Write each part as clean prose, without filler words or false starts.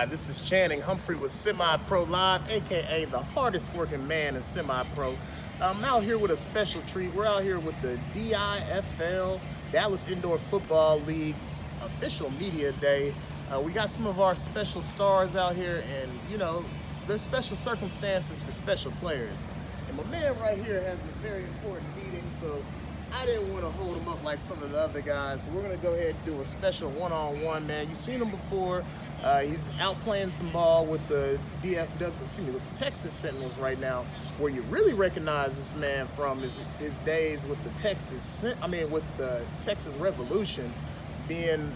Hi, this is Channing Humphrey with Semi-Pro Live, aka the hardest working man in semi-pro. I'm out here with a special treat. We're out here with the DIFL, Dallas Indoor Football League's official media day. We got some of our special stars out here, and there's special circumstances for special players. And my man right here has a very important meeting, so I didn't want to hold him up like some of the other guys. So we're going to go ahead and do a special one-on-one, man. You've seen him before. He's out playing some ball with the with the Texas Sentinels right now. Where you really recognize this man from his days with the Texas Revolution, being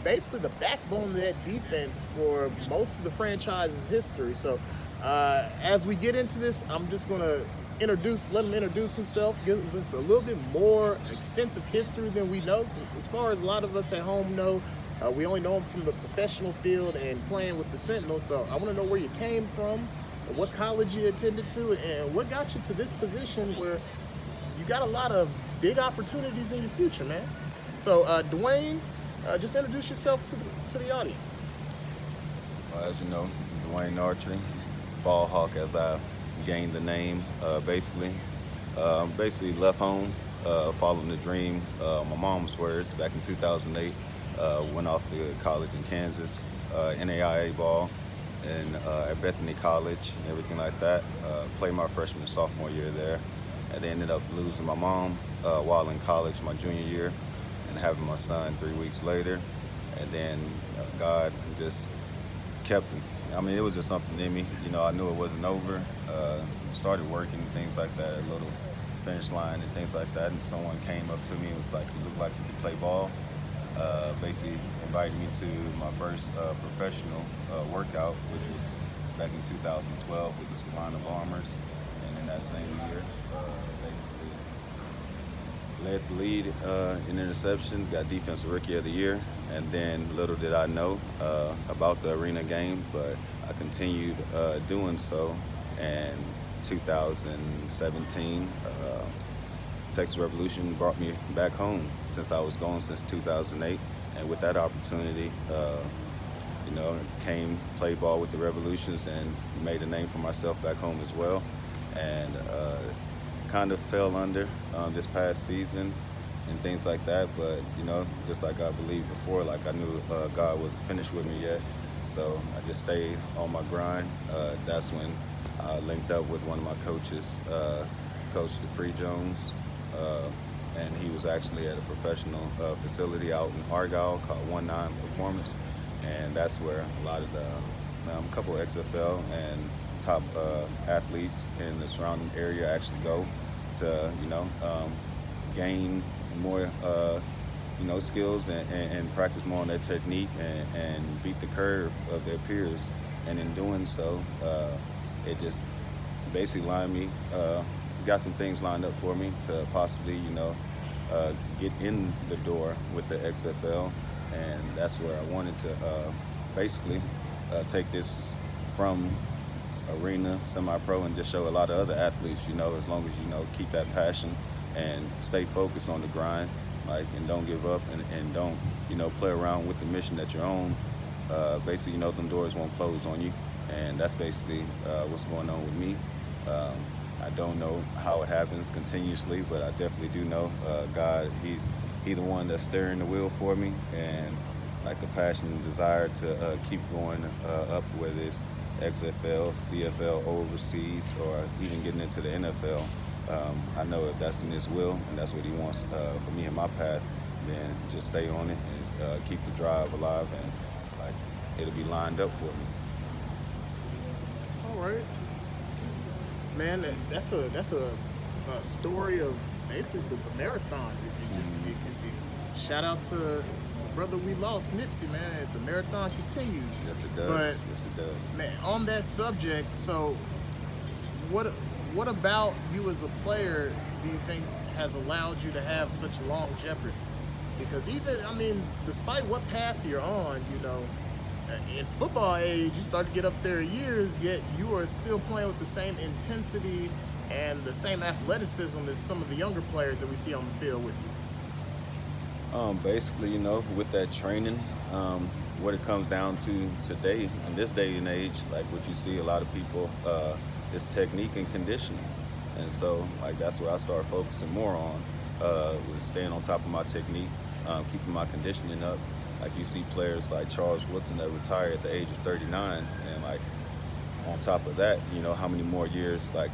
basically the backbone of that defense for most of the franchise's history. So as we get into this, I'm just going to let him introduce himself, give us a little bit more extensive history than we know. As far as a lot of us at home know, we only know him from the professional field and playing with the Sentinels. So I want to know where you came from, what college you attended to, and what got you to this position where you got a lot of big opportunities in your future, man. So DeWayne, just introduce yourself to the audience. As you know, DeWayne Autrey, ball hawk as I gained the name, basically left home, following the dream. My mom's words back in 2008, went off to college in Kansas, NAIA ball, and at Bethany College and everything like that. Played my freshman and sophomore year there, and ended up losing my mom while in college my junior year, and having my son 3 weeks later. And then God just kept me. I mean, it was just something in me. I knew it wasn't over. Started working, things like that, a little finish line and things like that. And someone came up to me and was like, "You look like you can play ball." Basically invited me to my first professional workout, which was back in 2012 with the Savannah Bombers. And in that same year, basically led the lead in interceptions, got Defensive Rookie of the Year. And then little did I know about the arena game, but I continued doing so. And 2017, Texas Revolution brought me back home since I was gone since 2008. And with that opportunity, came, played ball with the Revolutions and made a name for myself back home as well. And kind of fell under this past season and things like that, but just like I believed before, like I knew God wasn't finished with me yet, so I just stayed on my grind. That's when I linked up with one of my coaches, Coach Dupree Jones, and he was actually at a professional facility out in Argyle called 19 Performance, and that's where a lot of the a couple of XFL and top athletes in the surrounding area actually go to gain more skills and practice more on their technique and beat the curve of their peers. And in doing so, it just basically got some things lined up for me to possibly get in the door with the XFL. And that's where I wanted to basically take this from arena, semi-pro, and just show a lot of other athletes, as long as keep that passion and stay focused on the grind, and don't give up and don't, play around with the mission that you're on. Basically, them doors won't close on you, and that's basically what's going on with me. I don't know how it happens continuously, but I definitely do know God, He's the one that's steering the wheel for me, and like the passion and desire to keep going up, whether it's XFL, CFL, overseas, or even getting into the NFL. I know if that's in His will and that's what He wants for me in my path, then just stay on it and keep the drive alive, and it'll be lined up for me. All right, man. That's a story of basically the marathon. Shout out to the brother we lost, Nipsey, man. The marathon continues. Yes, it does. But, yes, it does. Man, on that subject, so what about you as a player do you think has allowed you to have such longevity? Because despite what path you're on, in football age, you start to get up there years, yet you are still playing with the same intensity and the same athleticism as some of the younger players that we see on the field with you. Basically, with that training, what it comes down to today, in this day and age, like what you see a lot of people, is technique and conditioning. And so, like, that's what I started focusing more on, was staying on top of my technique, keeping my conditioning up. Like, you see players like Charles Woodson that retired at the age of 39, and like, on top of that, how many more years, like,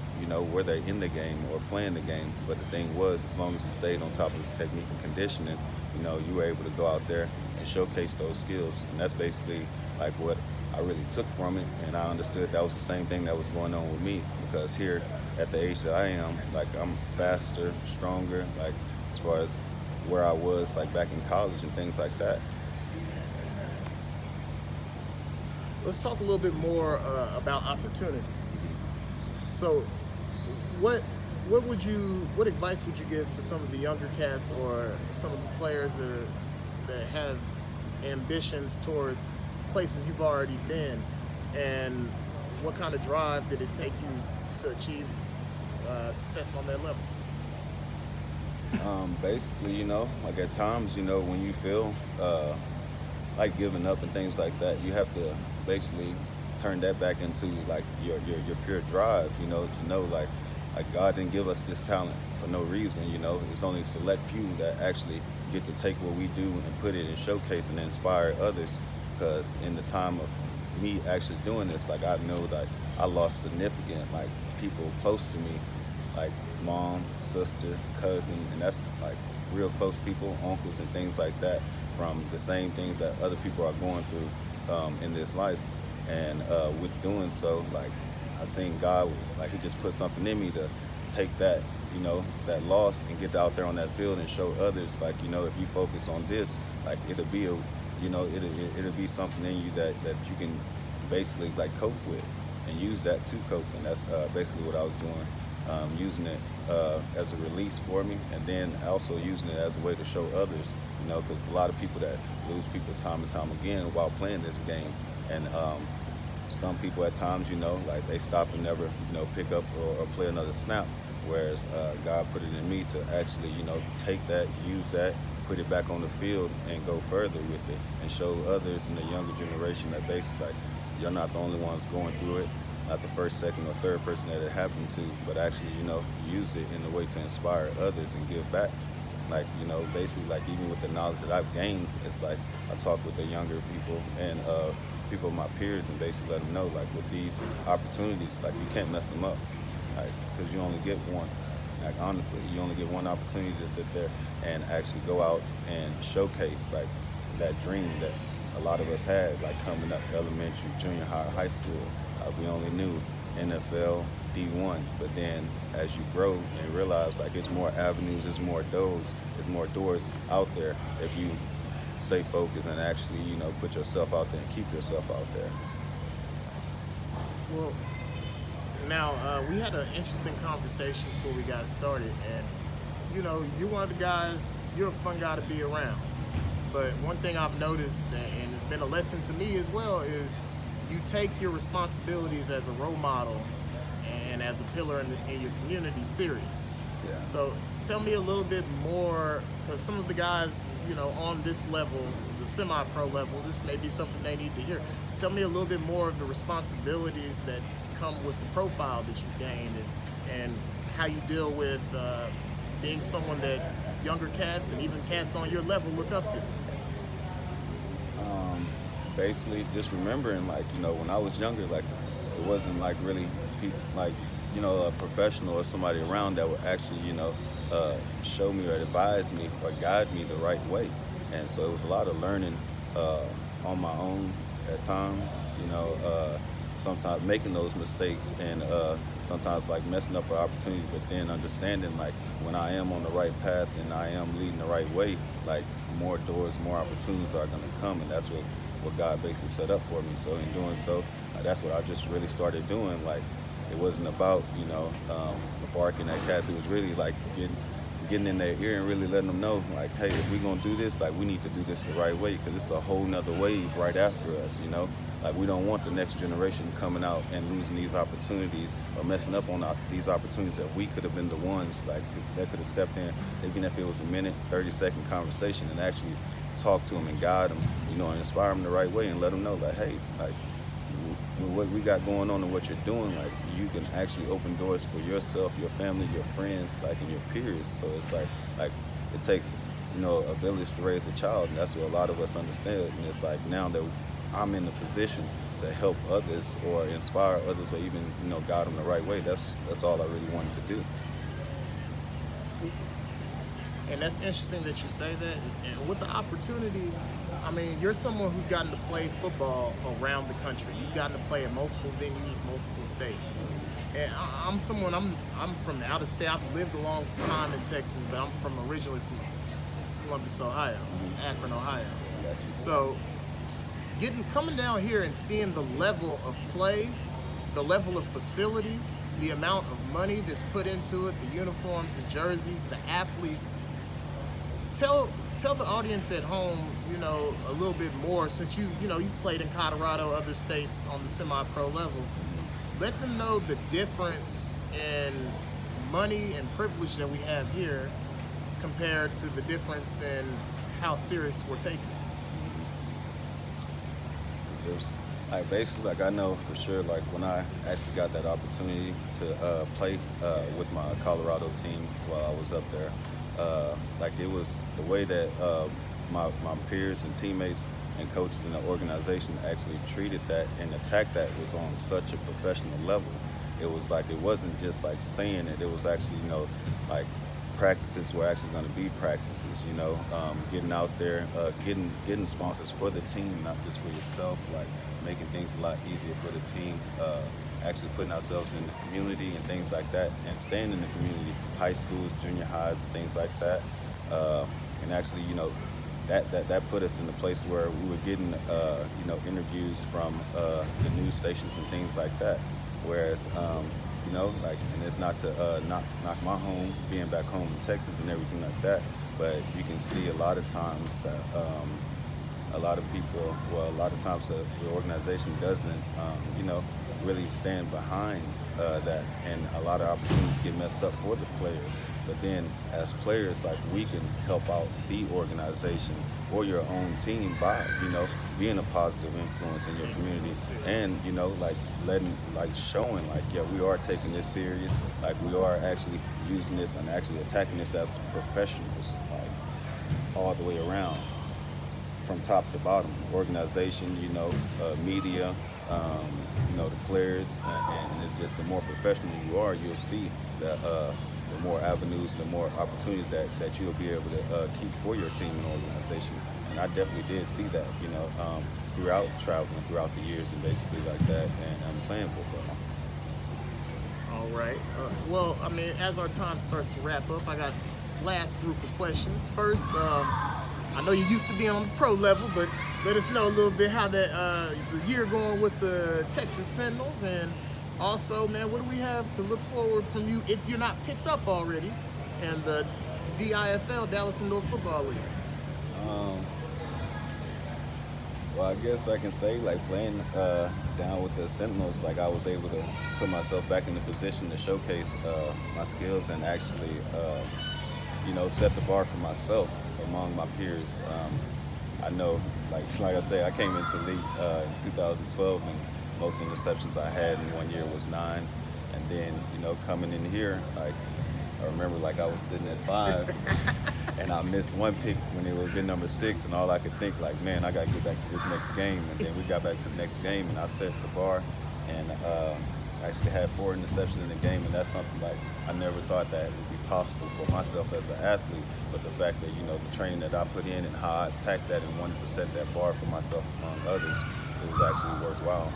were they in the game or playing the game? But the thing was, as long as you stayed on top of the technique and conditioning, you were able to go out there and showcase those skills. And that's basically like what I really took from it. And I understood that was the same thing that was going on with me, because here at the age that I am, like, I'm faster, stronger, like, as far as where I was like back in college and things like that. Let's talk a little bit more about opportunities. So, what what advice would you give to some of the younger cats or some of the players that have ambitions towards places you've already been, and what kind of drive did it take you to achieve success on that level? Basically, like at times, when you feel like giving up and things like that, you have to basically turn that back into like your pure drive, to know like God didn't give us this talent for no reason, it's only select few that actually get to take what we do and put it in showcase and inspire others. Because in the time of me actually doing this, like, I know that I lost significant like people close to me, like mom, sister, cousin, and that's like real close people, uncles and things like that, from the same things that other people are going through in this life. And with doing so, like, I seen God, like, He just put something in me to take that, that loss and get out there on that field and show others, like, if you focus on this, like, it'll be a, it'll be something in you that you can basically like cope with and use that to cope. And that's basically what I was doing, using it as a release for me, and then also using it as a way to show others, because a lot of people that lose people time and time again while playing this game. And some people at times, like, they stop and never, pick up or play another snap. Whereas God put it in me to actually, take that, use that, put it back on the field and go further with it and show others in the younger generation that basically, like, you're not the only ones going through it, not the first, second, or third person that it happened to, but actually, use it in a way to inspire others and give back. Like, basically, like, even with the knowledge that I've gained, it's like I talk with the younger people and people, my peers, and basically let them know, like, with these opportunities, like, you can't mess them up, like, because you only get one. Like, honestly, you only get one opportunity to sit there and actually go out and showcase, like, that dream that a lot of us had, like, coming up elementary, junior high, high school. We only knew NFL, D1, but then as you grow and realize, like, it's more avenues, there's more doors out there if you stay focused and actually, put yourself out there and keep yourself out there. Well, now we had an interesting conversation before we got started, and you're one of the guys. You're a fun guy to be around. But one thing I've noticed, and it's been a lesson to me as well, is you take your responsibilities as a role model and as a pillar in your community serious. Yeah. So tell me a little bit more, because some of the guys, on this level, the semi-pro level, this may be something they need to hear. Tell me a little bit more of the responsibilities that come with the profile that you've gained, and how you deal with being someone that younger cats and even cats on your level look up to. Basically, just remembering, like, when I was younger, like, it wasn't like really people, like, a professional or somebody around that would actually, show me or advise me or guide me the right way. And so it was a lot of learning on my own at times, sometimes making those mistakes, and sometimes, like, messing up an opportunity, but then understanding, like, when I am on the right path and I am leading the right way, like, more doors, more opportunities are going to come, and that's what God basically set up for me. So in doing so, that's what I just really started doing. Like, it wasn't about, barking at cats. It was really like getting in their ear and really letting them know, like, hey, if we're gonna do this, like, we need to do this the right way, because it's a whole nother wave right after us, you know. Like, we don't want the next generation coming out and losing these opportunities or messing up on these opportunities that we could have been the ones that could have stepped in, even if it was a minute, 30-second conversation, and actually talk to them and guide them, you know, and inspire them the right way and let them know, like, hey, like, what we got going on and what you're doing, like, you can actually open doors for yourself, your family, your friends, like, and your peers. So it's like it takes, you know, a village to raise a child, and that's what a lot of us understand. And it's like, now that I'm in the position to help others or inspire others or even, you know, guide them the right way, that's all I really wanted to do. And that's interesting that you say that. And with the opportunity, I mean, you're someone who's gotten to play football around the country. You've gotten to play at multiple venues, multiple states. And I'm from the out of state. I've lived a long time in Texas, but I'm originally from Columbus, Ohio, Akron, Ohio. So coming down here and seeing the level of play, the level of facility, the amount of money that's put into it, the uniforms, the jerseys, the athletes. Tell the audience at home, you know, a little bit more, since you've played in Colorado, other states on the semi-pro level. Let them know the difference in money and privilege that we have here compared to the difference in how serious we're taking it. Like, basically, like, I know for sure, like, when I actually got that opportunity to play with my Colorado team while I was up there, like, it was the way that my peers and teammates and coaches in the organization actually treated that and attacked that was on such a professional level. It was like, it wasn't just like saying it, it was actually, you know, like, practices were actually going to be practices, you know, getting out there, getting sponsors for the team, not just for yourself, like making things a lot easier for the team, actually putting ourselves in the community and things like that, and staying in the community, high schools, junior highs, and things like that, and actually, you know, that put us in a place where we were getting, you know, interviews from the news stations and things like that, whereas, you know, like, and it's not to knock my home, being back home in Texas and everything like that, but you can see a lot of times that a lot of people, well, a lot of times the organization doesn't, you know, really stand behind that, and a lot of opportunities get messed up for the players. But then as players, like, we can help out the organization or your own team by, you know, being a positive influence in your community, and, you know, like, showing, like, yeah, we are taking this serious, like, we are actually using this and actually attacking this as professionals, like, all the way around, from top to bottom, organization, you know, media, you know, the players, and it's just the more professional you are, you'll see that the more avenues, the more opportunities that you'll be able to keep for your team and organization. And I definitely did see that, you know, throughout traveling, throughout the years, and basically like that, and I'm playing football. All right. Well, I mean, as our time starts to wrap up, I got last group of questions. First, I know you used to be on the pro level, but let us know a little bit how the year going with the Texas Sentinels, and also, man, what do we have to look forward from you if you're not picked up already, and the DIFL, Dallas Indoor Football League? Well, I guess I can say, like, playing down with the Sentinels, like, I was able to put myself back in the position to showcase my skills and actually, you know, set the bar for myself among my peers. I know, like I say, I came into the league in 2012, and most interceptions I had in 1 year was 9. And then, you know, coming in here, like, I remember, like, I was sitting at 5, and I missed one pick when it was been number 6, and all I could think, like, man, I got to get back to this next game. And then we got back to the next game, and I set the bar, and actually had 4 interceptions in the game, and that's something, like, I never thought that would be possible for myself as an athlete. But the fact that, you know, the training that I put in and how I attacked that and wanted to set that bar for myself among others, it was actually worthwhile.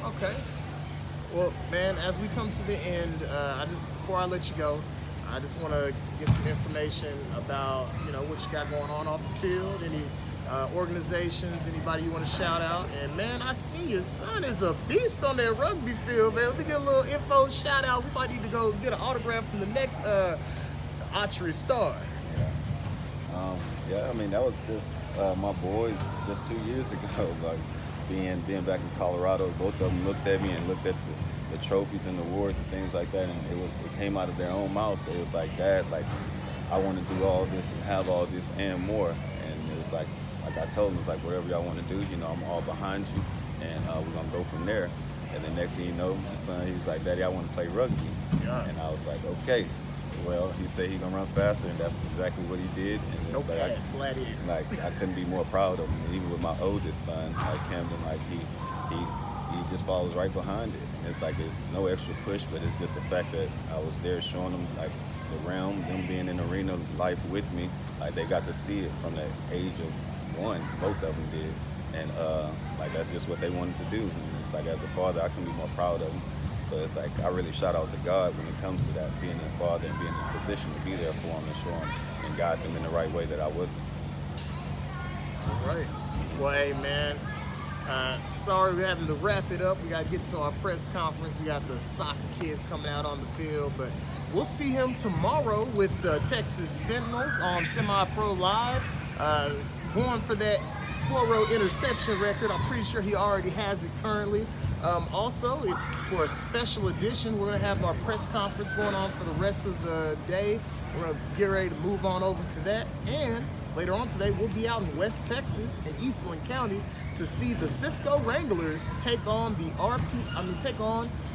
Okay. Well, man, as we come to the end, before I let you go, I just want to get some information about, you know, what you got going on off the field, any organizations, anybody you want to shout out. And, man, I see your son is a beast on that rugby field, man. Let me get a little info shout out. We might need to go get an autograph from the next Autrey star. Yeah, I mean, that was just my boys just 2 years ago. Like being back in Colorado, both of them looked at me and looked at the trophies and awards and things like that, and it came out of their own mouth. But it was like, Dad, like I want to do all this and have all this and more. And it was like I told them, it's like whatever y'all want to do, you know, I'm all behind you, and we're gonna go from there. And the next thing you know, my son, he was like, Daddy, I want to play rugby. Yeah. And I was like, okay. Well, he said he's gonna run faster, and that's exactly what he did. And No it's like, pads, gladiator. like I couldn't be more proud of him. Even with my oldest son, like Camden, like he just follows right behind it. It's like there's no extra push, but it's just the fact that I was there showing them like the realm, them being in arena life with me. Like they got to see it from the age of 1. Both of them did, and like that's just what they wanted to do. And it's like as a father, I can be more proud of them. So it's like I really shout out to God when it comes to that, being a father and being in a position to be there for them and show them and guide them in the right way that I wasn't. All right. Well, hey, man. Sorry we're having to wrap it up. We got to get to our press conference. We got the soccer kids coming out on the field, but we'll see him tomorrow with the Texas Sentinels on Semi-Pro Live. Going for that 4-row interception record. I'm pretty sure he already has it currently. Also, for a special edition, we're going to have our press conference going on for the rest of the day. We're going to get ready to move on over to that. And later on today, we'll be out in West Texas in Eastland County to see the Cisco Wranglers take on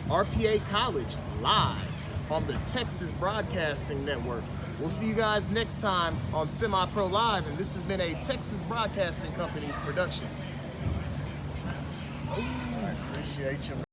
RPA College live on the Texas Broadcasting Network. We'll see you guys next time on Semi-Pro Live, and this has been a Texas Broadcasting Company production. Appreciate you, man.